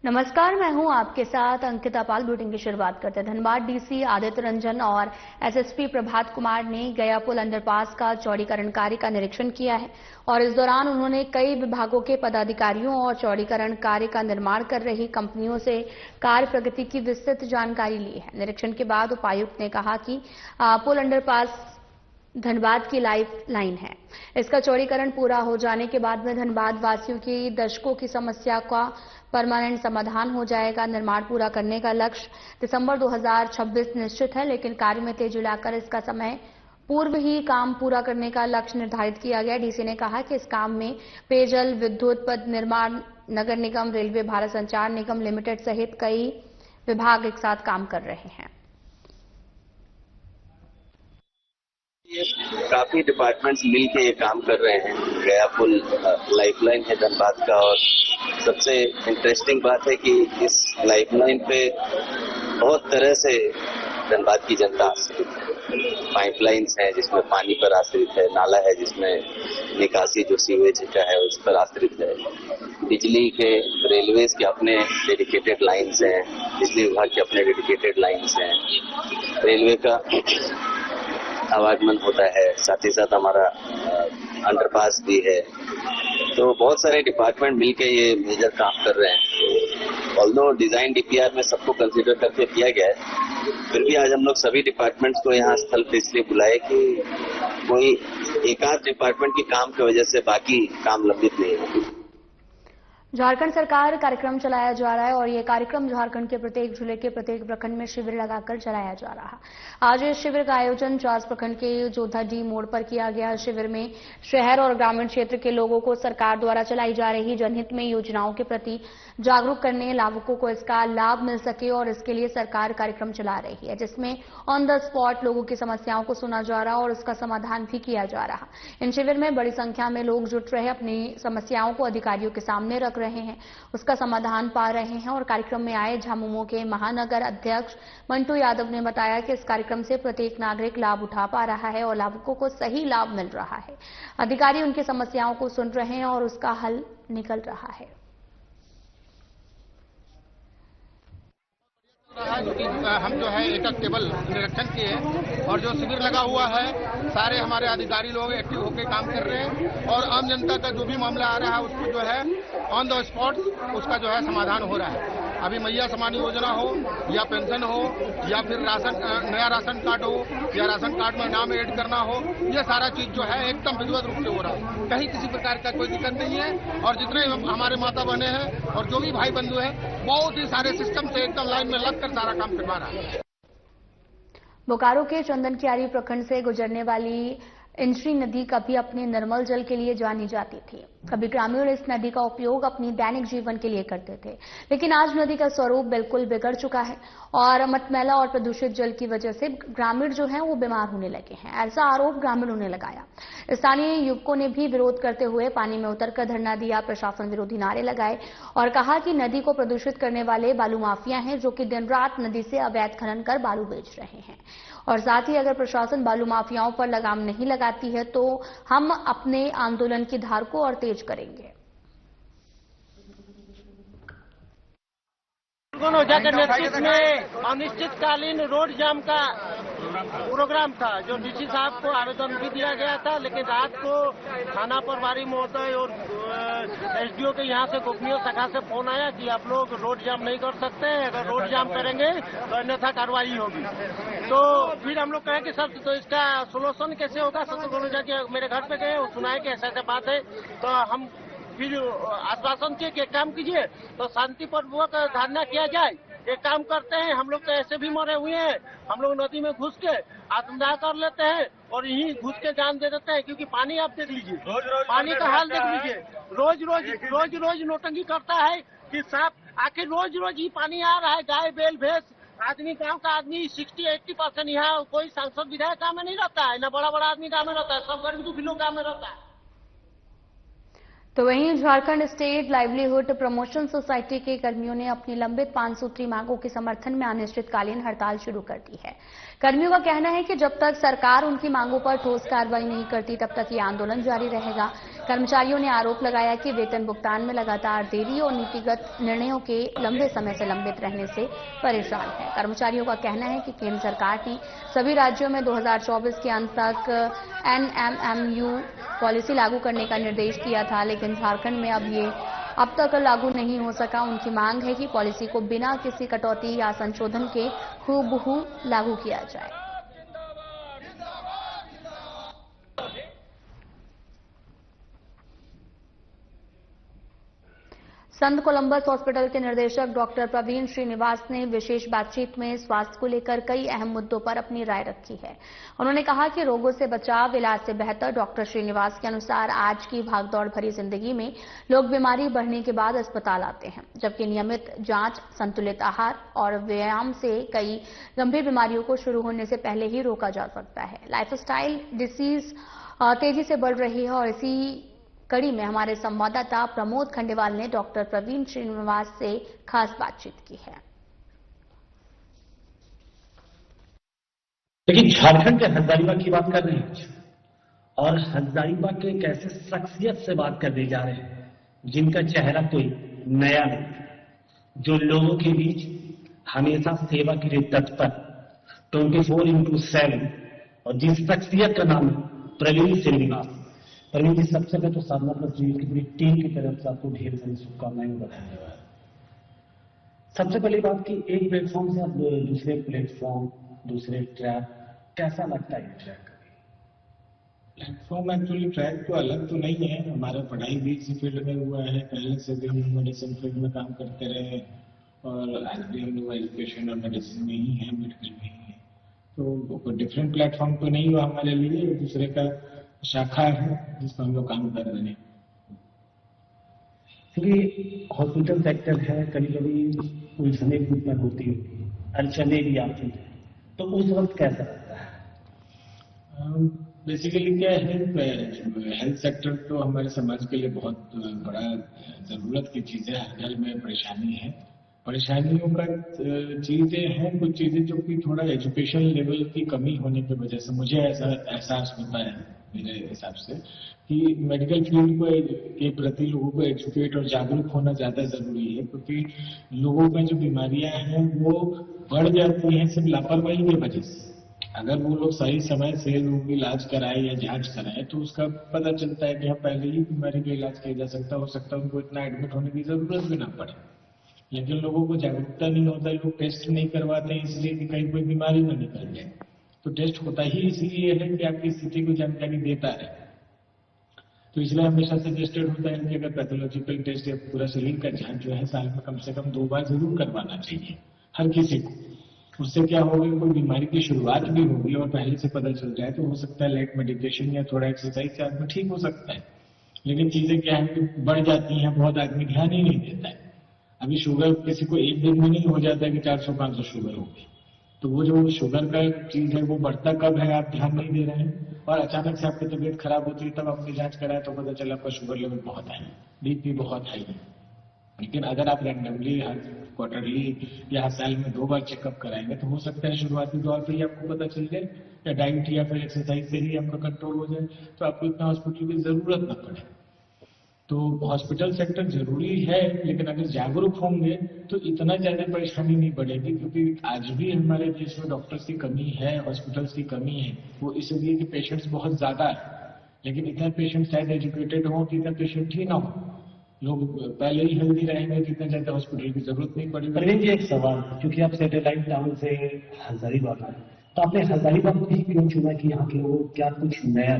नमस्कार, मैं हूं आपके साथ अंकिता पाल। बुलेटिन की शुरुआत करते हैं। धनबाद डीसी आदित्य रंजन और एसएसपी प्रभात कुमार ने गया पुल अंडरपास का चौड़ीकरण कार्य का निरीक्षण किया है और इस दौरान उन्होंने कई विभागों के पदाधिकारियों और चौड़ीकरण कार्य का निर्माण कर रही कंपनियों से कार्य प्रगति की विस्तृत जानकारी ली है। निरीक्षण के बाद उपायुक्त ने कहा कि पुल अंडरपास धनबाद की लाइफ लाइन है। इसका चौड़ीकरण पूरा हो जाने के बाद में धनबाद वासियों की दशकों की समस्या का परमानेंट समाधान हो जाएगा। निर्माण पूरा करने का लक्ष्य दिसंबर 2026 निश्चित है, लेकिन कार्य में तेजी लाकर इसका समय पूर्व ही काम पूरा करने का लक्ष्य निर्धारित किया गया। डीसी ने कहा कि इस काम में पेयजल, विद्युत, पथ निर्माण, नगर निगम, रेलवे, भारत संचार निगम लिमिटेड सहित कई विभाग एक साथ काम कर रहे हैं। ये काफी डिपार्टमेंट्स मिलके ये काम कर रहे हैं। गया पुल लाइफलाइन है धनबाद का, और सबसे इंटरेस्टिंग बात है कि इस लाइफलाइन पे बहुत तरह से धनबाद की जनता आश्रित है। पाइपलाइंस है जिसमें पानी पर आश्रित है, नाला है जिसमें निकासी जो सीवेज का है उस पर आश्रित है, बिजली के, रेलवेज के अपने डेडिकेटेड लाइन्स हैं, बिजली विभाग के अपने डेडिकेटेड लाइन्स हैं, रेलवे का आवागमन होता है, साथ ही साथ हमारा अंडरपास भी है। तो बहुत सारे डिपार्टमेंट मिलके ये मेजर काम कर रहे हैं। ऑल्दो डिजाइन डीपीआर में सबको कंसीडर करके किया गया है, फिर भी आज हम लोग सभी डिपार्टमेंट्स को यहाँ स्थल पे इसलिए बुलाए कि कोई एक आध डिपार्टमेंट की काम की वजह से बाकी काम लंबित नहीं है। झारखंड सरकार कार्यक्रम चलाया जा रहा है और ये कार्यक्रम झारखंड के प्रत्येक जिले के प्रत्येक प्रखंड में शिविर लगाकर चलाया जा रहा है। आज इस शिविर का आयोजन चास प्रखंड के जोधाडी मोड़ पर किया गया। शिविर में शहर और ग्रामीण क्षेत्र के लोगों को सरकार द्वारा चलाई जा रही जनहित में योजनाओं के प्रति जागरूक करने, लाभुकों को इसका लाभ मिल सके और इसके लिए सरकार कार्यक्रम चला रही है, जिसमें ऑन द स्पॉट लोगों की समस्याओं को सुना जा रहा और उसका समाधान भी किया जा रहा। इन शिविर में बड़ी संख्या में लोग जुट रहे, अपनी समस्याओं को अधिकारियों के सामने रख रहे हैं, उसका समाधान पा रहे हैं। और कार्यक्रम में आए झामुमो के महानगर अध्यक्ष मंटू यादव ने बताया कि इस कार्यक्रम से प्रत्येक नागरिक लाभ उठा पा रहा है और लाभुकों को सही लाभ मिल रहा है। अधिकारी उनकी समस्याओं को सुन रहे हैं और उसका हल निकल रहा है। हम जो है एक टेबल निरीक्षण किए और जो शिविर लगा हुआ है सारे हमारे अधिकारी लोग एक्टिव होकर काम कर रहे हैं और आम जनता का जो भी मामला आ रहा है उसको जो है ऑन द स्पॉट उसका जो है समाधान हो रहा है। अभी मैया समान योजना हो या पेंशन हो या फिर नया राशन कार्ड हो या राशन कार्ड में नाम ऐड करना हो, ये सारा चीज जो है एकदम विधिवत रूप से हो रहा है। कहीं किसी प्रकार का कोई दिक्कत नहीं है और जितने हमारे माता बहने हैं और जो भी भाई बंधु हैं बहुत ही सारे सिस्टम से एकदम लाइन में लगकर सारा काम करवा रहा है। बोकारो के चंदनकियारी प्रखंड से गुजरने वाली इंद्री नदी कभी अपने निर्मल जल के लिए जानी जाती थी। कभी ग्रामीण इस नदी का उपयोग अपनी दैनिक जीवन के लिए करते थे, लेकिन आज नदी का स्वरूप बिल्कुल बिगड़ चुका है और मटमैला और प्रदूषित जल की वजह से ग्रामीण जो हैं वो बीमार होने लगे हैं, ऐसा आरोप ग्रामीणों ने लगाया। स्थानीय युवकों ने भी विरोध करते हुए पानी में उतरकर धरना दिया, प्रशासन विरोधी नारे लगाए और कहा कि नदी को प्रदूषित करने वाले बालू माफिया हैं जो कि दिन रात नदी से अवैध खनन कर बालू बेच रहे हैं। और साथ ही अगर प्रशासन बालू माफियाओं पर लगाम नहीं लगाती है तो हम अपने आंदोलन की धार को और तेज करेंगे। नेतृत्व में अनिश्चितकालीन रोड जाम का प्रोग्राम था जो डीसी साहब को आवेदन भी दिया गया था, लेकिन रात को थाना प्रभारी महोदय और एसडीओ के यहाँ से गोपनीय शाखा से फोन आया कि आप लोग रोड जाम नहीं कर सकते, अगर रोड जाम करेंगे तो अन्यथा कार्रवाई होगी। तो फिर हम लोग कहे कि सर तो इसका सोल्यूशन कैसे होगा। सर जाके मेरे घर पे गए, सुनाए कि ऐसा बात है, तो हम फिर आश्वासन किए कि एक काम कीजिए तो शांतिपूर्वक धरना किया जाए। एक काम करते हैं, हम लोग तो ऐसे भी मरे हुए हैं, हम लोग नदी में घुस के आत्मदाह कर लेते हैं और यहीं घुस के जान दे देते हैं, क्योंकि पानी आप देख लीजिए, पानी का हाल देख लीजिए, रोज रोज नोटंकी करता है कि साहब आखिर रोज रोज ही पानी आ रहा है। गाय बैल भैंस आदमी, गांव का आदमी 60-80% यहाँ कोई सांसद विधायक गाँव में नहीं रहता है, न बड़ा बड़ा आदमी गाँव में रहता है, सब गरीब दुखी लोग गाँव में रहता है। तो वहीं Jharkhand state livelihood promotion society के कर्मियों ने अपनी लंबित 5 सूत्री मांगों के समर्थन में अनिश्चितकालीन हड़ताल शुरू कर दी है। कर्मियों का कहना है कि जब तक सरकार उनकी मांगों पर ठोस कार्रवाई नहीं करती तब तक ये आंदोलन जारी रहेगा। कर्मचारियों ने आरोप लगाया कि वेतन भुगतान में लगातार देरी और नीतिगत निर्णयों के लंबे समय से लंबित रहने से परेशान है। कर्मचारियों का कहना है कि केंद्र सरकार ने सभी राज्यों में 2024 के अंत तक NMMU पॉलिसी लागू करने का निर्देश दिया था, लेकिन झारखंड में अब तक लागू नहीं हो सका। उनकी मांग है कि पॉलिसी को बिना किसी कटौती या संशोधन के हूबहू लागू किया जाए। संत कोलंबस हॉस्पिटल के निदेशक डॉक्टर प्रवीण श्रीनिवास ने विशेष बातचीत में स्वास्थ्य को लेकर कई अहम मुद्दों पर अपनी राय रखी है। उन्होंने कहा कि रोगों से बचाव इलाज से बेहतर। डॉक्टर श्रीनिवास के अनुसार आज की भागदौड़ भरी जिंदगी में लोग बीमारी बढ़ने के बाद अस्पताल आते हैं, जबकि नियमित जांच, संतुलित आहार और व्यायाम से कई गंभीर बीमारियों को शुरू होने से पहले ही रोका जा सकता है। लाइफस्टाइल डिसीज तेजी से बढ़ रही है और इसी कड़ी में हमारे संवाददाता प्रमोद खंडेवाल ने डॉक्टर प्रवीण श्रीनिवास से खास बातचीत की है। देखिए, झारखंड के हजारीबाग की बात कर रहे हैं और हजारीबाग के एक ऐसे शख्सियत से बात करने जा रहे हैं जिनका चेहरा कोई नया नहीं, जो लोगों के बीच हमेशा सेवा के लिए तत्पर 24/7 और जिस शख्सियत का नाम है प्रवीण श्रीनिवास। प्रवीण जी, सबसे पहले तो साधना प्लस की पूरी टीम की तरफ से आपको ढेर सारी शुभकामनाएं बताएंगे। सबसे पहली बात कि एक प्लेटफॉर्म से आप दूसरे प्लेटफॉर्म, दूसरे ट्रैक, कैसा लगता है ट्रैक? प्लेटफॉर्म एक्चुअली ट्रैक तो अलग तो नहीं है, हमारा पढ़ाई भी इसी फील्ड में हुआ है, पहले से भी हम मेडिसिन फील्ड में काम करते रहे और आज भी हम लोग एजुकेशन और मेडिसिन में ही है, मेडिकल में ही है। तो कोई डिफरेंट प्लेटफॉर्म तो नहीं हुआ हमारे लिए, दूसरे का शाखा है जिस पर हम लोग काम कर रहे हैं। क्योंकि हॉस्पिटल सेक्टर है, कभी कभी उलझने उत्पन्न होती है, अड़चने भी आती है, तो उस वक्त कैसा लगता है? बेसिकली क्या है, हेल्थ सेक्टर तो हमारे समाज के लिए बहुत बड़ा जरूरत की चीज है। हर घर में परेशानी है, परेशानियों का चीजें हैं, कुछ चीजें जो कि थोड़ा एजुकेशन लेवल की कमी होने की वजह से मुझे ऐसा एहसास होता है मेरे हिसाब से कि मेडिकल फील्ड के प्रति लोगों को एजुकेट और जागरूक होना ज्यादा जरूरी है, क्योंकि लोगों में जो बीमारियां हैं वो बढ़ जाती हैं सिर्फ लापरवाही की वजह से। अगर वो लोग सही समय से लोग इलाज कराए या जांच कराए तो उसका पता चलता है कि हाँ पहले ही बीमारी का इलाज किया जा सकता, हो सकता है उनको इतना एडमिट होने की जरूरत भी ना पड़े। लेकिन लोगों को जागरूकता नहीं होता, लोग टेस्ट नहीं करवाते इसलिए कि कहीं कोई बीमारी ना निकल जाए। तो टेस्ट होता ही इसलिए है कि आपकी स्थिति को जानकारी देता है। तो इसलिए हमेशा सजेस्टेड होता है कि अगर पैथोलॉजिकल टेस्ट या पूरा शरीर का जांच जो है साल में कम से कम 2 बार जरूर करवाना चाहिए हर किसी को। उससे क्या होगा, कोई बीमारी की शुरुआत भी होगी और पहले से पता चल जाए तो हो सकता है लाइट मेडिकेशन या थोड़ा एक्सरसाइज से आदमी ठीक हो सकता है। लेकिन चीजें क्या है कि बढ़ जाती हैं, बहुत आदमी ध्यान ही नहीं देता है। अभी शुगर किसी को एक दिन में नहीं हो जाता है कि 400-500 शुगर होगी, तो वो जो शुगर का चीज है वो बढ़ता कब है आप ध्यान नहीं दे रहे हैं, और अचानक से आपकी तबीयत खराब होती है तब आपने जांच कराया तो पता चला आपका शुगर लेवल बहुत हाई, बीपी बहुत हाई है। लेकिन अगर आप रैंडमली हर क्वार्टरली या हर साल में 2 बार चेकअप कराएंगे तो हो सकता है शुरुआती दौर पर ही आपको पता चल जाए, या डाइट या फिर एक्सरसाइज से ही आपका कंट्रोल हो जाए, तो आपको इतना हॉस्पिटल की जरूरत न पड़े। तो हॉस्पिटल सेक्टर जरूरी है, लेकिन अगर जागरूक होंगे तो इतना ज्यादा परेशानी नहीं बढ़ेगी, क्योंकि आज भी हमारे देश में डॉक्टर्स की कमी है, हॉस्पिटल्स की कमी है। वो इसलिए कि पेशेंट्स बहुत ज्यादा है, लेकिन इतना पेशेंट शायद एजुकेटेड हो कि इतना पेशेंट ही ना हो। लोग पहले ही हेल्दी रहेंगे तो इतना ज्यादा हॉस्पिटल की जरूरत नहीं पड़ेगी। प्रवीण जी, एक सवाल, क्योंकि आप सैटेलाइट टाउन से हजारीबाग आए, तो आपने हजारीबाग को ही क्यों चुना कि यहाँ के लोगों को क्या कुछ नया?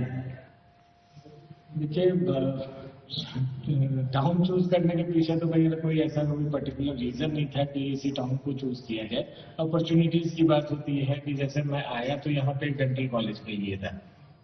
देखिए, टाउन चूज करने के पीछे तो मेरा कोई ऐसा कोई पर्टिकुलर रीजन नहीं था कि इसी टाउन को चूज किया जाए। अपॉर्चुनिटीज की बात होती है कि जैसे मैं आया तो यहाँ पे एक डेंटल कॉलेज के लिए था,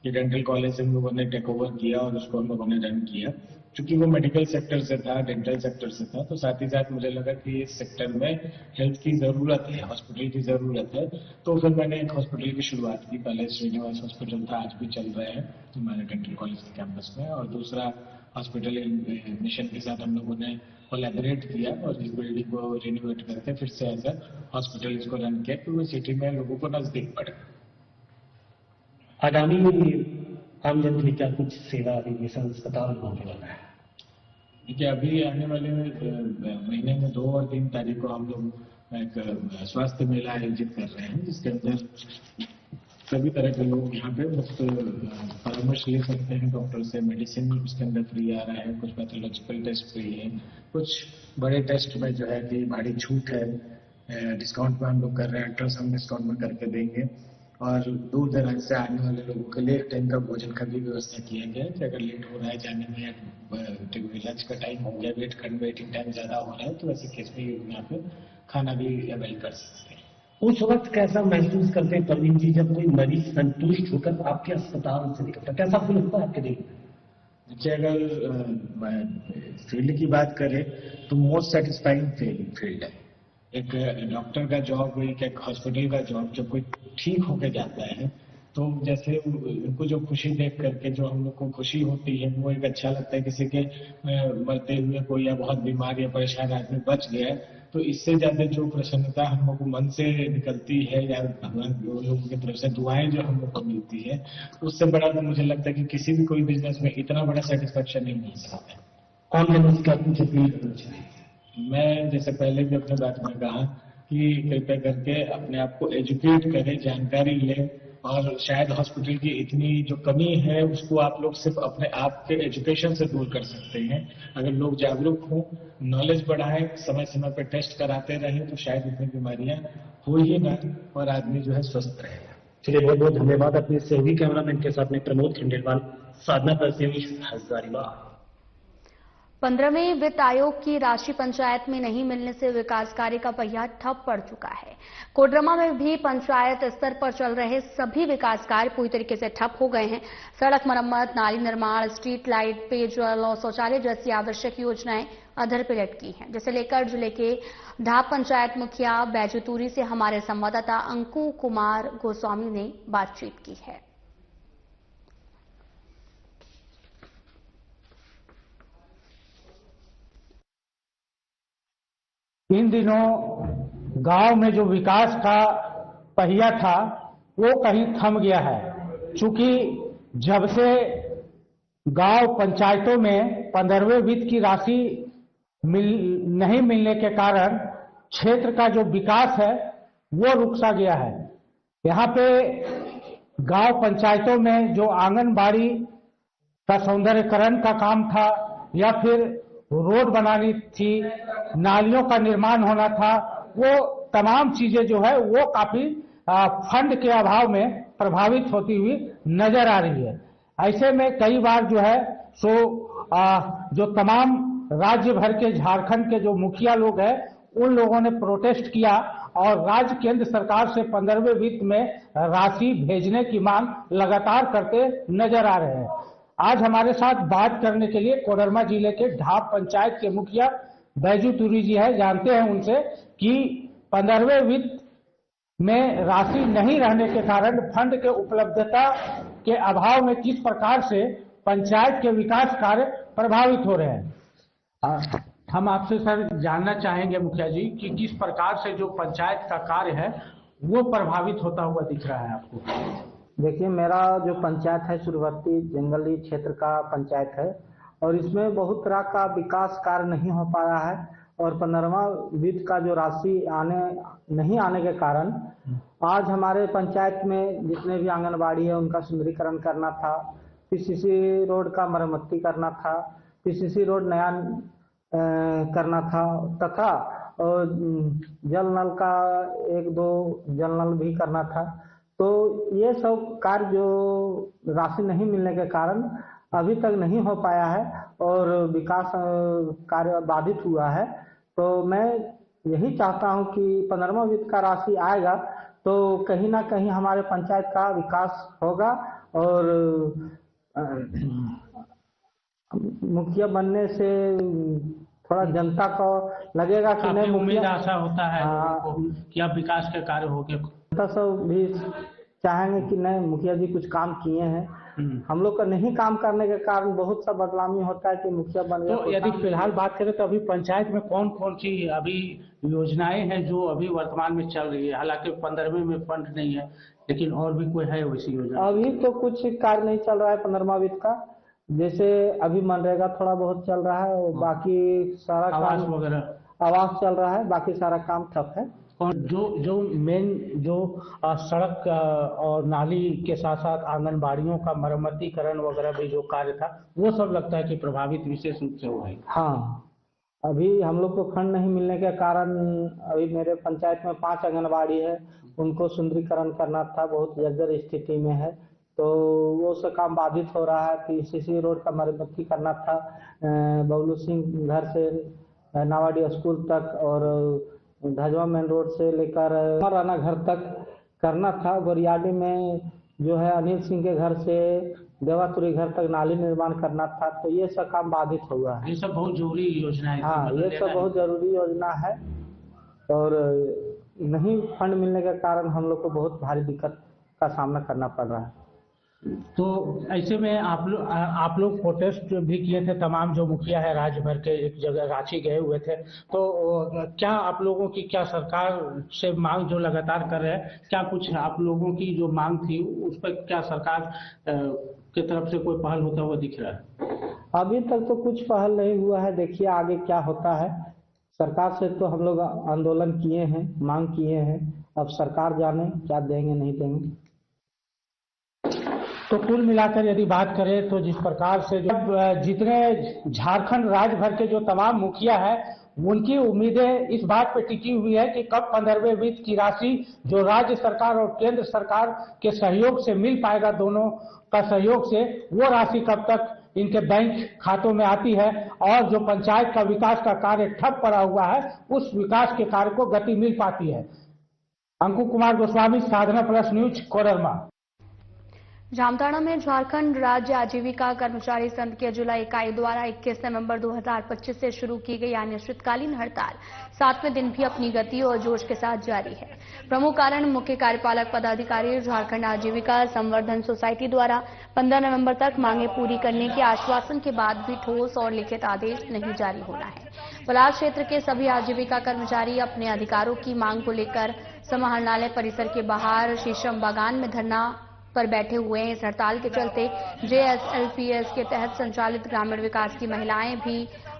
कि डेंटल कॉलेज से हम लोगों ने टेक ओवर किया और उसको हम लोगों ने रन किया। चूंकि वो मेडिकल सेक्टर से था, डेंटल सेक्टर से था, तो साथ ही साथ मुझे लगा कि इस सेक्टर में हेल्थ की जरूरत है, हॉस्पिटल की जरूरत है। तो फिर मैंने एक हॉस्पिटल की शुरुआत की। पहले श्रीनिवास हॉस्पिटल था, आज भी चल रहा है हमारे डेंटल कॉलेज के कैंपस में, और दूसरा हॉस्पिटल मिशन के साथ हम लोगों ने कोलैबोरेट किया और इस बिल्डिंग को रिनोवेट करके फिर से एज अ हॉस्पिटल इसको रन किया, तो वो सिटी में लोगों को नजदीक पड़े। आगामी आम जन के लिए क्या कुछ सेवा एविएशन अस्पताल होने वाला है? देखिए, अभी आने वाले महीने में 2 और 3 तारीख को हम लोग एक स्वास्थ्य मेला आयोजित कर रहे हैं, जिसके अंदर सभी तरह के लोग यहाँ पे मुफ्त परामर्श ले सकते हैं डॉक्टर से। मेडिसिन उसके अंदर फ्री आ रहा है, कुछ पैथोलॉजिकल टेस्ट फ्री है, कुछ बड़े टेस्ट में जो है कि भारी छूट है, डिस्काउंट में हम लोग कर रहे हैं, अल्ट्रासाउंड डिस्काउंट में करके देंगे। और दूर दराज से आने वाले लोगों के लिए टाइम का भोजन का भी व्यवस्था किया गया है कि अगर लेट हो रहा है जाने में या लंच का टाइम हो गया, वेटिंग टाइम ज्यादा हो रहा है, तो ऐसे केस में यहाँ पे खाना भी अवेल कर सकते हैं। उस वक्त कैसा महसूस करते हैं परवीन जी जब कोई मरीज संतुष्ट होकर आपके अस्पताल से निकलता, कैसा फील होता है आपके दिल में? देखिए, अगर फील्ड की बात करें तो मोस्ट सेटिस्फाइंग फील्ड है। एक डॉक्टर का जॉब, एक हॉस्पिटल का जॉब, जब कोई ठीक होके जाता है तो जैसे उनको जो खुशी देख करके जो हम लोग को खुशी होती है, वो एक अच्छा लगता है। किसी के मरते हुए कोई या बहुत बीमार या परेशान आदमी बच गया, तो इससे ज्यादा जो प्रसन्नता हम लोग को मन से निकलती है या भगवान लोगों की तरफ से दुआएं जो हम लोग को मिलती है, उससे बड़ा तो मुझे लगता है कि किसी भी कोई बिजनेस में इतना बड़ा सेटिस्फेक्शन नहीं मिल सकता है। कौन लोग इसका कुछ अपील करना चाहिए? मैं जैसे पहले भी अपने बात में कहा कि कृपया करके अपने आप को एजुकेट करें, जानकारी लें, और शायद हॉस्पिटल की इतनी जो कमी है उसको आप लोग सिर्फ अपने आप के एजुकेशन से दूर कर सकते हैं। अगर लोग जागरूक हों, नॉलेज बढ़ाएं, समय समय पर टेस्ट कराते रहें, तो शायद इतनी बीमारियां हो ही ना और आदमी जो है स्वस्थ रहेगा। चलिए, बहुत बहुत धन्यवाद। अपने सहयोगी कैमरामैन के साथ में प्रमोद खंडेलवाल, साधना परसेवी, हजारीबाग। 15वें वित्त आयोग की राशि पंचायत में नहीं मिलने से विकास कार्य का पहिया ठप पड़ चुका है। कोडरमा में भी पंचायत स्तर पर चल रहे सभी विकास कार्य पूरी तरीके से ठप हो गए हैं। सड़क मरम्मत, नाली निर्माण, स्ट्रीट लाइट, पेयजल और शौचालय जैसी आवश्यक योजनाएं अधर पे लटकी हैं, जिसे लेकर जिले के ढाब पंचायत मुखिया बैजूतूरी से हमारे संवाददाता अंकु कुमार गोस्वामी ने बातचीत की है। इन दिनों गांव में जो विकास का पहिया था वो कहीं थम गया है। चूंकि जब से गांव पंचायतों में 15वें वित्त की राशि नहीं मिलने के कारण क्षेत्र का जो विकास है वो रुक सा गया है। यहाँ पे गांव पंचायतों में जो आंगनबाड़ी का सौंदर्यकरण का काम था या फिर रोड बनानी थी, नालियों का निर्माण होना था, वो तमाम चीजें जो है वो काफी फंड के अभाव में प्रभावित होती हुई नजर आ रही है। ऐसे में कई बार जो है जो तमाम राज्य भर के झारखंड के जो मुखिया लोग हैं उन लोगों ने प्रोटेस्ट किया और राज्य केंद्र सरकार से 15वें वित्त में राशि भेजने की मांग लगातार करते नजर आ रहे हैं। आज हमारे साथ बात करने के लिए कोडरमा जिले के ढाब पंचायत के मुखिया बैजूतूरी जी है। जानते हैं उनसे कि 15वें वित्त में राशि नहीं रहने के कारण फंड के उपलब्धता के अभाव में किस प्रकार से पंचायत के विकास कार्य प्रभावित हो रहे हैं। हम आपसे सर जानना चाहेंगे मुखिया जी कि किस प्रकार से जो पंचायत का कार्य है वो प्रभावित होता हुआ दिख रहा है आपको। देखिए, मेरा जो पंचायत है शुरुआती जंगली क्षेत्र का पंचायत है और इसमें बहुत तरह का विकास कार्य नहीं हो पा रहा है और 15वां वित्त का जो राशि नहीं आने के कारण आज हमारे पंचायत में जितने भी आंगनबाड़ी है उनका सुंदरीकरण करना था, पीसीसी रोड का मरम्मती करना था, पीसीसी रोड नया करना था तथा और जल नल का 1-2 जल नल भी करना था। तो ये सब कार्य जो राशि नहीं मिलने के कारण अभी तक नहीं हो पाया है और विकास कार्य बाधित हुआ है। तो मैं यही चाहता हूं कि 15वां वित्त का राशि आएगा तो कहीं ना कहीं हमारे पंचायत का विकास होगा और मुखिया बनने से थोड़ा जनता को लगेगा कि नहीं, उम्मीद आशा होता है कि अब विकास के कार्य हो गए। जनता सब भी चाहेंगे कि नहीं मुखिया जी कुछ काम किए हैं। हम लोग का नहीं काम करने के कारण बहुत सा बदलामी होता है कि मुखिया बन गया। तो यदि फिलहाल बात करें तो अभी पंचायत में कौन कौन सी अभी योजनाएं हैं जो अभी वर्तमान में चल रही है? हालांकि 15वें में फंड नहीं है, लेकिन और भी कोई है वैसी योजना? अभी तो कुछ कार्य नहीं चल रहा है 15वां वित्त का। जैसे अभी मनरेगा थोड़ा बहुत चल रहा है और बाकी सारा आवास काम वगैरह आवास चल रहा है, बाकी सारा काम ठप है। और जो मेन जो सड़क और नाली के साथ साथ आंगनबाड़ियों का मरम्मतीकरण वगैरह भी जो कार्य था वो सब लगता है कि प्रभावित विशेष रूप से हुआ है। हाँ, अभी हम लोग को फंड नहीं मिलने के कारण अभी मेरे पंचायत में 5 आंगनबाड़ी है, उनको सुंदरीकरण करना था, बहुत जर्जर स्थिति में है, तो वो सब काम बाधित हो रहा है। PCC रोड का मरम्मती करना था, बबलू सिंह घर से नावाडी स्कूल तक और धजवा मेन रोड से लेकर राना घर तक करना था। गोरियाडी में जो है अनिल सिंह के घर से देवातुरी घर तक नाली निर्माण करना था, तो ये सब काम बाधित हुआ है। ये सब बहुत जरूरी योजना है। हाँ, ये सब बहुत जरूरी योजना है और नहीं फंड मिलने के कारण हम लोग को बहुत भारी दिक्कत का सामना करना पड़ रहा है। तो ऐसे में आप लोग प्रोटेस्ट भी किए थे, तमाम जो मुखिया है राज्य भर के एक जगह रांची गए हुए थे, तो क्या आप लोगों की क्या सरकार से मांग जो लगातार कर रहे हैं, क्या कुछ आप लोगों की जो मांग थी उस पर क्या सरकार की तरफ से कोई पहल होता हुआ दिख रहा है? अभी तक तो कुछ पहल नहीं हुआ है, देखिए आगे क्या होता है। सरकार से तो हम लोग आंदोलन किए हैं, मांग किए हैं, अब सरकार जाने क्या देंगे नहीं देंगे। तो कुल मिलाकर यदि बात करें तो जिस प्रकार से जो जितने झारखंड राज्य भर के जो तमाम मुखिया है उनकी उम्मीदें इस बात पर टिकी हुई है कि कब 15वें वित्त की राशि जो राज्य सरकार और केंद्र सरकार के सहयोग से मिल पाएगा, दोनों का सहयोग से वो राशि कब तक इनके बैंक खातों में आती है और जो पंचायत का विकास का कार्य ठप पड़ा हुआ है उस विकास के कार्य को गति मिल पाती है। अंकु कुमार गोस्वामी, साधना प्लस न्यूज, कोडरमा। जामताड़ा में झारखंड राज्य आजीविका कर्मचारी संघ की जुलाई इकाई द्वारा 21 नवंबर 2025 से शुरू की गई अनिश्चितकालीन हड़ताल 7वें दिन भी अपनी गति और जोश के साथ जारी है। प्रमुख कारण मुख्य कार्यपालक पदाधिकारी झारखंड आजीविका संवर्धन सोसाइटी द्वारा 15 नवंबर तक मांगे पूरी करने के आश्वासन के बाद भी ठोस और लिखित आदेश नहीं जारी होना है। पलाश क्षेत्र के सभी आजीविका कर्मचारी अपने अधिकारों की मांग को लेकर समाहरणालय परिसर के बाहर शीशम बागान में धरना पर बैठे हुए हैं। इस हड़ताल के चलते JSLPS के तहत संचालित ग्रामीण विकास की महिलाएं भी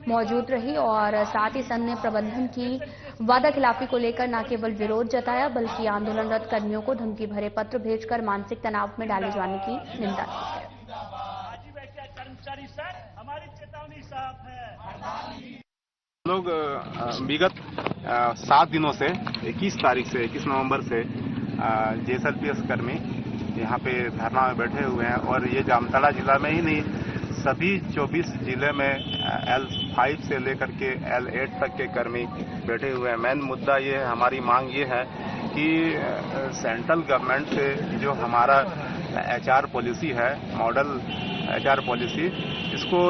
मौजूद रही और साथ ही संघ ने प्रबंधन की वादा खिलाफी को लेकर न केवल विरोध जताया बल्कि आंदोलनरत कर्मियों को धमकी भरे पत्र भेजकर मानसिक तनाव में डाले जाने की निंदा की है। लोग विगत 7 दिनों से 21 नवंबर से JSLPS कर्मी यहाँ पे धरना में बैठे हुए हैं और ये जामताड़ा जिला में ही नहीं सभी 24 जिले में L5 से लेकर के L8 तक के कर्मी बैठे हुए हैं। मेन मुद्दा ये है, हमारी मांग ये है कि सेंट्रल गवर्नमेंट से जो हमारा HR पॉलिसी है, मॉडल HR पॉलिसी, इसको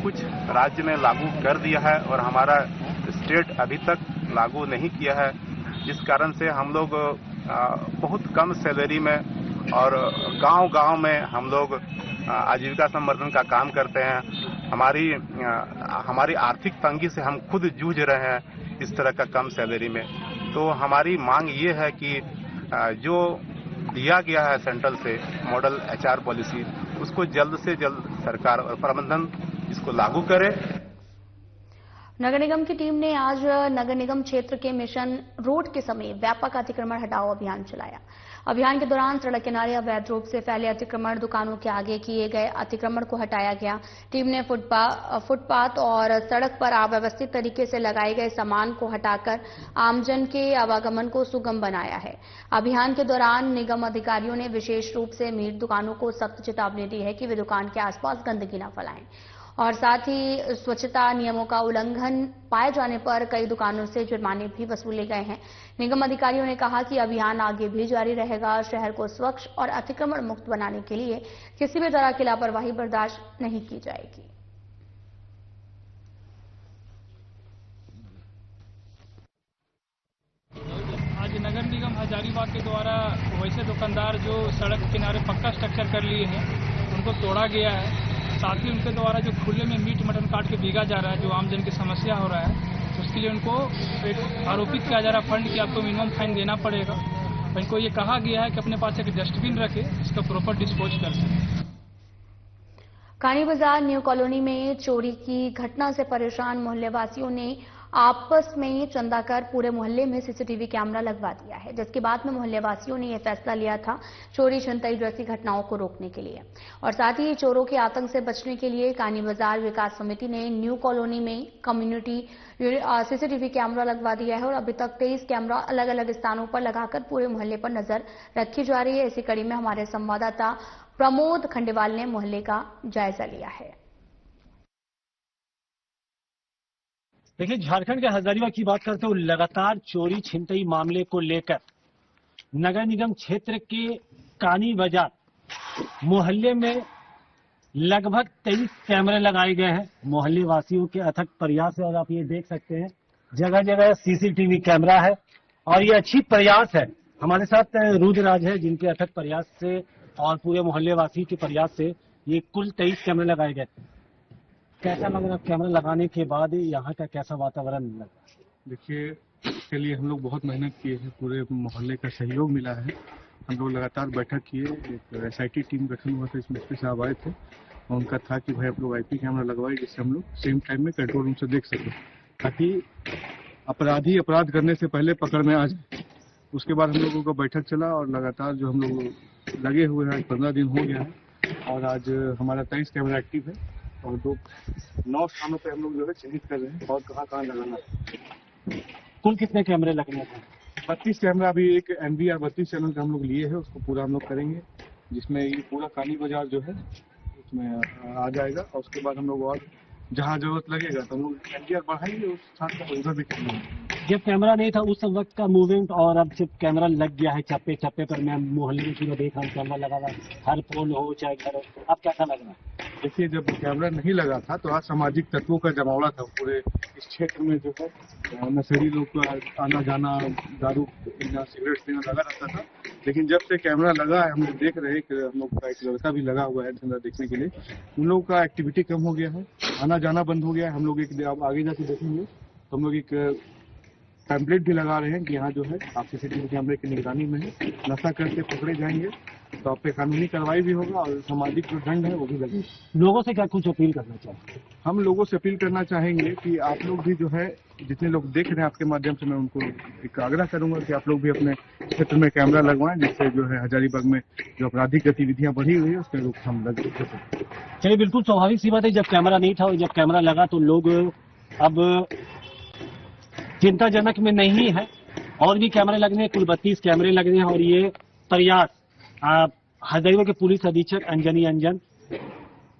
कुछ राज्य ने लागू कर दिया है और हमारा स्टेट अभी तक लागू नहीं किया है, जिस कारण से हम लोग बहुत कम सैलरी में और गांव-गांव में हम लोग आजीविका संवर्धन का काम करते हैं। हमारी आर्थिक तंगी से हम खुद जूझ रहे हैं इस तरह का कम सैलरी में। तो हमारी मांग ये है कि जो दिया गया है सेंट्रल से मॉडल HR पॉलिसी, उसको जल्द से जल्द सरकार और प्रबंधन इसको लागू करे। नगर निगम की टीम ने आज नगर निगम क्षेत्र के मिशन रोड के समीप व्यापक अतिक्रमण हटाओ अभियान चलाया। अभियान के दौरान सड़क किनारे अवैध रूप से फैले अतिक्रमण, दुकानों के आगे किए गए अतिक्रमण को हटाया गया। टीम ने फुटपाथ और सड़क पर अव्यवस्थित तरीके से लगाए गए सामान को हटाकर आमजन के आवागमन को सुगम बनाया है। अभियान के दौरान निगम अधिकारियों ने विशेष रूप से मीट दुकानों को सख्त चेतावनी दी है कि वे दुकान के आसपास गंदगी न फैलाएं और साथ ही स्वच्छता नियमों का उल्लंघन पाए जाने पर कई दुकानों से जुर्माने भी वसूले गए हैं। निगम अधिकारियों ने कहा कि अभियान आगे भी जारी रहेगा। शहर को स्वच्छ और अतिक्रमण मुक्त बनाने के लिए किसी भी तरह की लापरवाही बर्दाश्त नहीं की जाएगी। आज नगर निगम हजारीबाग के द्वारा वैसे दुकानदार जो सड़क किनारे पक्का स्ट्रक्चर कर लिए हैं उनको तोड़ा गया है। साथ ही उनके द्वारा जो खुले में मीट मटन काट के बिका जा रहा है, जो आमजन की समस्या हो रहा है, उसके लिए उनको एक आरोपित किया जा रहा है फंड कि आपको मिनिमम फाइन देना पड़ेगा इनको ये कहा गया है कि अपने पास एक डस्टबिन रखे, इसका प्रॉपर डिस्पोज कर सकें। कानी बाजार न्यू कॉलोनी में चोरी की घटना से परेशान मोहल्ले वासियों ने आपस में चंदा कर पूरे मोहल्ले में सीसीटीवी कैमरा लगवा दिया है, जिसके बाद में मोहल्ले वासियों ने यह फैसला लिया था चोरी छिनतई जैसी घटनाओं को रोकने के लिए। और साथ ही चोरों के आतंक से बचने के लिए कानी बाजार विकास समिति ने न्यू कॉलोनी में कम्युनिटी सीसीटीवी कैमरा लगवा दिया है और अभी तक 23 कैमरा अलग अलग स्थानों पर लगाकर पूरे मोहल्ले पर नजर रखी जा रही है। इसी कड़ी में हमारे संवाददाता प्रमोद खंडेवाल ने मोहल्ले का जायजा लिया है। देखिए, झारखंड के हजारीबाग की बात करते हुए लगातार चोरी छिनतई मामले को लेकर नगर निगम क्षेत्र के कानी बाजार मोहल्ले में लगभग 23 कैमरे लगाए गए हैं। मोहल्ले वासियों के अथक प्रयास है और आप ये देख सकते हैं जगह जगह सीसीटीवी कैमरा है और ये अच्छी प्रयास है। हमारे साथ रुद्रराज है जिनके अथक प्रयास से और पूरे मोहल्ले वासी के प्रयास से ये कुल 23 कैमरे लगाए गए। कैसा लग रहा है कैमरा लगाने के बाद यहाँ का कैसा वातावरण लगा? देखिए, इसके लिए हम लोग बहुत मेहनत किए हैं, पूरे मोहल्ले का सहयोग मिला है। हम लोग लगातार बैठक किए, एक SIT टीम गठन हुआ था, इसमें साहब आए थे और उनका था कि भाई आप लोग IP कैमरा लगवाए जिससे हम लोग सेम टाइम में कंट्रोल रूम से देख सकें, ताकि अपराधी अपराध करने से पहले पकड़ में आ जाए। उसके बाद हम लोगों का बैठक चला और लगातार जो हम लोग लगे हुए हैं, 15 दिन हो गया है और आज हमारा 23 कैमरा एक्टिव है और 9 स्थानों पे हम लोग जो है चिन्हित कर रहे हैं और कहाँ लगाना है। कुल कितने कैमरे लगने हैं? 32 कैमरा अभी एक NVR 32 चैनल का हम लोग लिए हैं, उसको पूरा हम लोग करेंगे, जिसमें ये पूरा कानी बाजार जो है उसमें आ जाएगा और उसके बाद हम लोग और जहाँ जरूरत लगेगा तो हम लोग NVR बढ़ाएंगे, उस स्थान पर उधर भी करेंगे। जब कैमरा नहीं था उस वक्त का मूवमेंट और अब जब कैमरा लग गया है चप्पे चप्पे पर, मैं मोहल्ले में पूरा देख रहा हूँ कैमरा लगा हुआ, हर पोल हो चाहे घर हो, अब कैसा लग रहा है? देखिए, जब कैमरा नहीं लगा था तो असामाजिक तत्वों का जमावड़ा था पूरे इस क्षेत्र में, जो है नशेड़ी लोग का आना जाना, दारू पीना, सिगरेट पीना लगा रहता था। लेकिन जब से कैमरा लगा है हम लोग देख रहे हैं कि हम लोग का एक लड़का भी लगा हुआ है धंधा देखने के लिए, उन लोगों का एक्टिविटी कम हो गया है, आना जाना बंद हो गया है। हम लोग एक आगे जाके देखेंगे तो हम लोग एक पैम्पलेट भी लगा रहे हैं कि यहाँ जो है आप CCTV कैमरे की निगरानी में है, नशा करके पकड़े जाएंगे तो आप पे कानूनी कार्रवाई भी होगा और सामाजिक जो दंड है वो भी लगेगा। लोगों से क्या कुछ अपील करना चाहिए? हम लोगों से अपील करना चाहेंगे कि आप लोग भी जो है, जितने लोग देख रहे हैं आपके माध्यम से, मैं उनको एक आग्रह करूंगा कि आप लोग भी अपने क्षेत्र में कैमरा लगवाएं, जिससे जो है हजारीबाग में जो आपराधिक गतिविधियां बढ़ी हुई है उसमें रोकथाम लग सके। चलिए, बिल्कुल स्वाभाविक सी बात है, जब कैमरा नहीं था और जब कैमरा लगा तो लोग अब चिंताजनक में नहीं है। और भी कैमरे लगने, कुल 32 कैमरे लगने हैं और ये प्रयास हजारीबाग के पुलिस अधीक्षक अंजनी अंजन,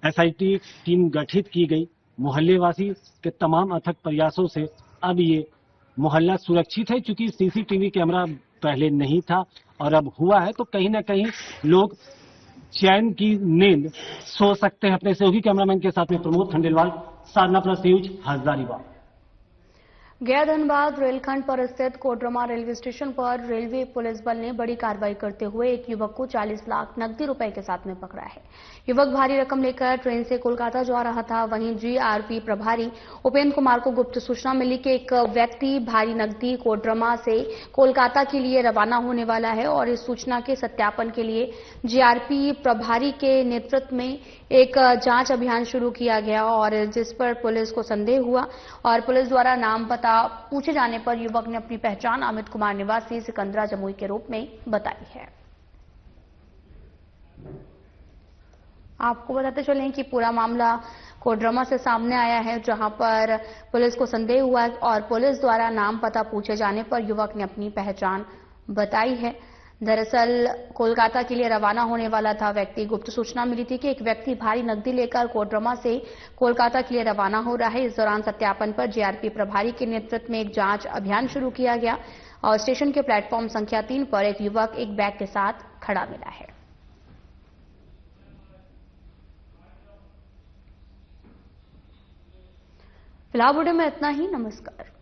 SIT टीम गठित की गई, मोहल्लेवासी के तमाम अथक प्रयासों से अब ये मोहल्ला सुरक्षित है। चूंकि CCTV कैमरा पहले नहीं था और अब हुआ है तो कहीं ना कहीं लोग चैन की नींद सो सकते हैं। अपने सहयोगी कैमरामैन के साथ में प्रमोद खंडेलवाल, साधना प्लस न्यूज, हजारीबाग। गया धनबाद रेलखंड पर स्थित कोडरमा रेलवे स्टेशन पर रेलवे पुलिस बल ने बड़ी कार्रवाई करते हुए एक युवक को 40 लाख नकदी रुपए के साथ में पकड़ा है। युवक भारी रकम लेकर ट्रेन से कोलकाता जा रहा था। वहीं GRP प्रभारी उपेंद्र कुमार को गुप्त सूचना मिली कि एक व्यक्ति भारी नकदी कोडरमा से कोलकाता के लिए रवाना होने वाला है और इस सूचना के सत्यापन के लिए GRP प्रभारी के नेतृत्व में एक जांच अभियान शुरू किया गया और जिस पर पुलिस को संदेह हुआ और पुलिस द्वारा नाम पता पूछे जाने पर युवक ने अपनी पहचान अमित कुमार निवासी सिकंदरा जमुई के रूप में बताई है। आपको बताते चलें कि पूरा मामला कोडरमा से सामने आया है, जहां पर पुलिस को संदेह हुआ और पुलिस द्वारा नाम पता पूछे जाने पर युवक ने अपनी पहचान बताई है। दरअसल कोलकाता के लिए रवाना होने वाला था व्यक्ति। गुप्त सूचना मिली थी कि एक व्यक्ति भारी नकदी लेकर कोडरमा से कोलकाता के लिए रवाना हो रहा है। इस दौरान सत्यापन पर GRP प्रभारी के नेतृत्व में एक जांच अभियान शुरू किया गया और स्टेशन के प्लेटफॉर्म संख्या 3 पर एक युवक एक बैग के साथ खड़ा मिला है। फिलहाल वीडियो में इतना ही। नमस्कार।